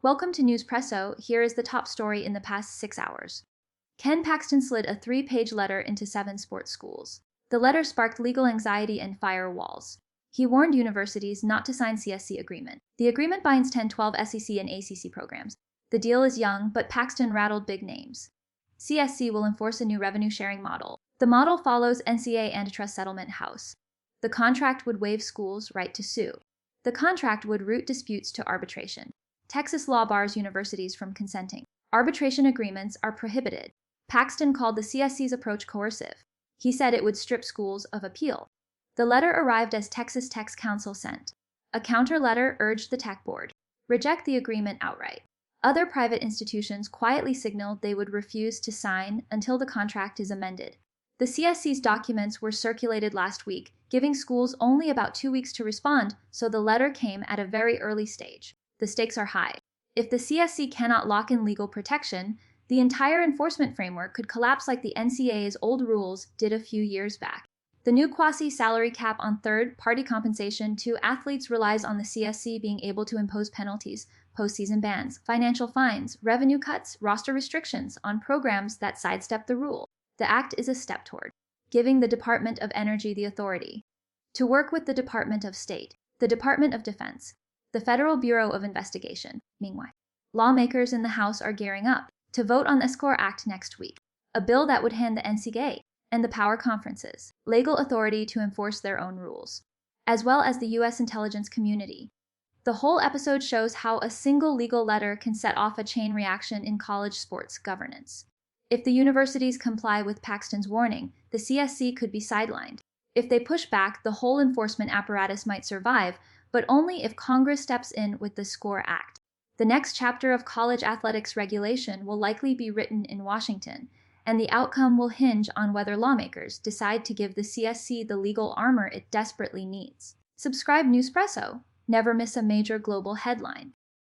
Welcome to Newspresso. Here is the top story in the past 6 hours. Ken Paxton slid a 3-page letter into 7 sports schools. The letter sparked legal anxiety and firewalls. He warned universities not to sign CSC agreement. The agreement binds 10-12 SEC and ACC programs. The deal is young, but Paxton rattled big names. CSC will enforce a new revenue-sharing model. The model follows NCAA Antitrust Settlement House. The contract would waive schools' right to sue. The contract would route disputes to arbitration. Texas law bars universities from consenting. Arbitration agreements are prohibited. Paxton called the CSC's approach coercive. He said it would strip schools of appeal. The letter arrived as Texas Tech's counsel sent. A counter letter urged the Tech Board, reject the agreement outright. Other private institutions quietly signaled they would refuse to sign until the contract is amended. The CSC's documents were circulated last week, giving schools only about 2 weeks to respond, so the letter came at a very early stage. The stakes are high. If the CSC cannot lock in legal protection, the entire enforcement framework could collapse like the NCAA's old rules did a few years back. The new quasi-salary cap on third-party compensation to athletes relies on the CSC being able to impose penalties, postseason bans, financial fines, revenue cuts, roster restrictions on programs that sidestep the rule. The act is a step toward giving the Department of Energy the authority to work with the Department of State, the Department of Defense, the Federal Bureau of Investigation. Meanwhile, lawmakers in the House are gearing up to vote on the SCORE Act next week, a bill that would hand the NCAA and the power conferences legal authority to enforce their own rules, as well as the U.S. intelligence community. The whole episode shows how a single legal letter can set off a chain reaction in college sports governance. If the universities comply with Paxton's warning, the CSC could be sidelined. If they push back, the whole enforcement apparatus might survive, but only if Congress steps in with the SCORE Act. The next chapter of college athletics regulation will likely be written in Washington, and the outcome will hinge on whether lawmakers decide to give the CSC the legal armor it desperately needs. Subscribe Newspresso. Never miss a major global headline.